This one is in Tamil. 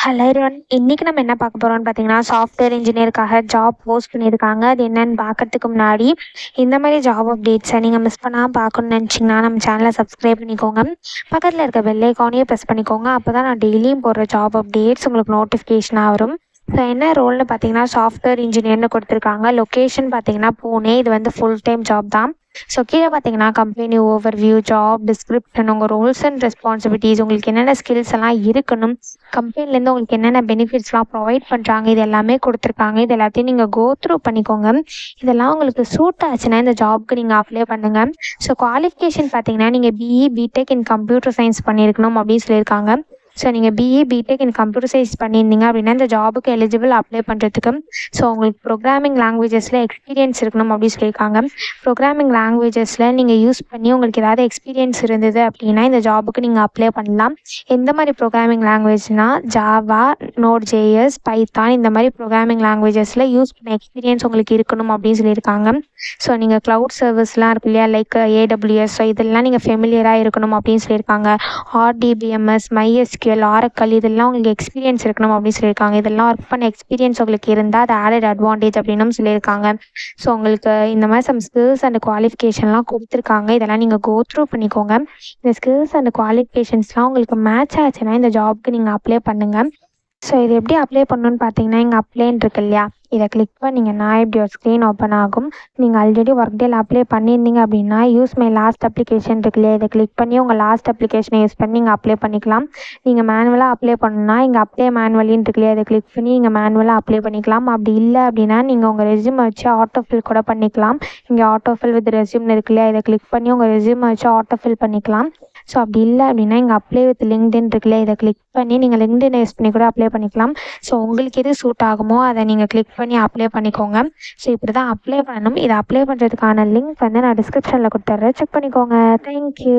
Hello everyone. இன்னைக்கு நம்ம என்ன பார்க்க போறோம்னு பார்த்தீங்கன்னா, சாஃப்ட்வேர் இன்ஜினியருக்காக ஜாப் போஸ்ட் பண்ணியிருக்காங்க. அது என்னன்னு பார்க்கறதுக்கு முன்னாடி, இந்த மாதிரி ஜாப் அப்டேட்ஸை நீங்கள் மிஸ் பண்ணாமல் பார்க்கணும்னு நினச்சிங்கன்னா நம்ம சேனலை சப்ஸ்கிரைப் பண்ணிக்கோங்க. பக்கத்தில் இருக்க பெல் ஐக்கானையும் ப்ரெஸ் பண்ணிக்கோங்க. அப்போ தான் நான் டெய்லியும் போடுற ஜாப் அப்டேட்ஸ் உங்களுக்கு நோட்டிஃபிகேஷனாக வரும். ஸோ என்ன ரோல்னு பார்த்தீங்கன்னா, சாஃப்ட்வேர் இன்ஜினியர்னு கொடுத்துருக்காங்க. லொக்கேஷன் பார்த்தீங்கன்னா பூனே. இது வந்து ஃபுல் டைம் ஜாப் தான். ஸோ கீழே பார்த்தீங்கன்னா கம்பெனி ஓவர்வியூ, ஜாப் டிஸ்கிரிப்ஷன், உங்கள் ரோல்ஸ் அண்ட் ரெஸ்பான்சிபிலிட்டிஸ், உங்களுக்கு என்னென்ன ஸ்கில்ஸ் எல்லாம் இருக்கணும், கம்பெனிலேருந்து உங்களுக்கு என்னென்ன பெனிஃபிட்ஸ்லாம் ப்ரொவைட் பண்ணுறாங்க, இது எல்லாமே கொடுத்துருக்காங்க. இது எல்லாத்தையும் நீங்கள் கோ த்ரூ பண்ணிக்கோங்க. இதெல்லாம் உங்களுக்கு சூட் ஆச்சுன்னா இந்த ஜாப்க்கு நீங்கள் அப்ளை பண்ணுங்கள். ஸோ குவாலிஃபிகேஷன் பார்த்தீங்கன்னா நீங்கள் BE BTech in computer science பண்ணியிருக்கணும் அப்படின்னு சொல்லியிருக்காங்க. ஸோ நீங்கள் BE BTech in computer science பண்ணியிருந்தீங்க அப்படின்னா இந்த ஜாபுக்கு எலிஜிபிள் அப்ளை பண்ணுறதுக்கு. ஸோ உங்களுக்கு ப்ரோக்ராமிங் லாங்குவேஜஸில் எக்ஸ்பீரியன்ஸ் இருக்கணும் அப்படின்னு சொல்லியிருக்காங்க. ப்ரோக்ராமிங் லாங்குவேஜஸில் நீங்கள் யூஸ் பண்ணி உங்களுக்கு ஏதாவது எக்ஸ்பீரியன்ஸ் இருந்தது அப்படின்னா இந்த ஜாபுக்கு நீங்கள் அப்ளை பண்ணலாம். எந்த மாதிரி ப்ரோக்ராமிங் லாங்குவேஜ்னால் ஜாவா, நோட் ஜேஎஸ், பைத்தான், இந்த மாதிரி ப்ரோக்ராமிங் லாங்குவேஜஸில் யூஸ் பண்ண எக்ஸ்பீரியன்ஸ் உங்களுக்கு இருக்கணும் அப்படின்னு சொல்லியிருக்காங்க. ஸோ நீங்கள் க்ளவுட் சர்வீஸ்லாம் இருக்கு இல்லையா, லைக் ஏடபிள்யூஎஸ், ஸோ இதெல்லாம் நீங்கள் ஃபெமிலியராக இருக்கணும் அப்படின்னு சொல்லியிருக்காங்க. ஆர்டிபிஎம்எஸ், மைஎஸ்கியூஎல், ஆரக்கல், இதெல்லாம் உங்களுக்கு எக்ஸ்பீரியன்ஸ் இருக்கணும் அப்படின்னு சொல்லியிருக்காங்க. இதெல்லாம் ஒர்க் பண்ண எக்ஸ்பீரியன்ஸ் உங்களுக்கு இருந்தால் அது ஆடட் அட்வான்டேஜ் அப்படின்னு சொல்லியிருக்காங்க. ஸோ உங்களுக்கு இந்த மாதிரி சம் ஸ்கில்ஸ் அண்ட் குவாலிஃபிகேஷன்லாம் கொடுத்துருக்காங்க. இதெல்லாம் நீங்கள் கோ த்ரூ பண்ணிக்கோங்க. இந்த ஸ்கில்ஸ் அண்ட் குவாலிஃபிகேஷன்ஸ்லாம் உங்களுக்கு மேட்ச் ஆச்சுன்னா இந்த ஜாப்க்கு நீங்கள் அப்ளை பண்ணுங்கள். ஸோ இது எப்படி அப்ளை பண்ணணுன்னு பார்த்தீங்கன்னா, இங்கே அப்ளைன்னு இருக்கு இல்லையா, இதை கிளிக் பண்ணிங்கன்னா இப்படி ஒரு ஸ்க்ரீன் ஓப்பன் ஆகும். நீங்கள் ஆல்ரெடி ஒர்க் டேல அப்ளை பண்ணியிருந்தீங்க அப்படின்னா யூஸ் மை லாஸ்ட் அப்ளிகேஷன் இருக்கு இல்லையா, இதை கிளிக் பண்ணி உங்கள் லாஸ்ட் அப்ளிகேஷனை யூஸ் பண்ணி நீங்கள் அப்ளை பண்ணிக்கலாம். நீங்கள் மேனுவலாக அப்ளை பண்ணணும்னா இங்கே அப்ளை மேனுவலின்னு இருக்கு இல்லையா, இதை கிளிக் பண்ணி நீங்கள் மேனுவலாக அப்ளை பண்ணிக்கலாம். அப்படி இல்லை அப்படின்னா நீங்கள் உங்கள் ரெஸ்யூமை வச்சு ஆட்டோஃபில் கூட பண்ணிக்கலாம். இங்கே ஆட்டோஃபில் வித் ரெஸ்யூம்னு இருக்கு இல்லையா, இதை கிளிக் பண்ணி உங்கள் ரெஸ்யூமை வச்சு ஆட்டோஃபில் பண்ணிக்கலாம். ஸோ அப்படி இல்லை அப்படின்னா இங்கே அப்ளை வித் லிங்க்டின் இருக்குல்ல, இதை கிளிக் பண்ணி நீங்கள் லிங்க்டின் யூஸ் பண்ணி கூட அப்ளை பண்ணிக்கலாம். ஸோ உங்களுக்கு எது சூட் ஆகுமோ அதை நீங்கள் கிளிக் பண்ணி அப்ளை பண்ணிக்கோங்க. ஸோ இப்படி தான் அப்ளை பண்ணணும். இதை அப்ளை பண்ணுறதுக்கான லிங்க் வந்து நான் டிஸ்கிரிப்ஷனில் கொடுத்துட்றேன், செக் பண்ணிக்கோங்க. தேங்க்யூ.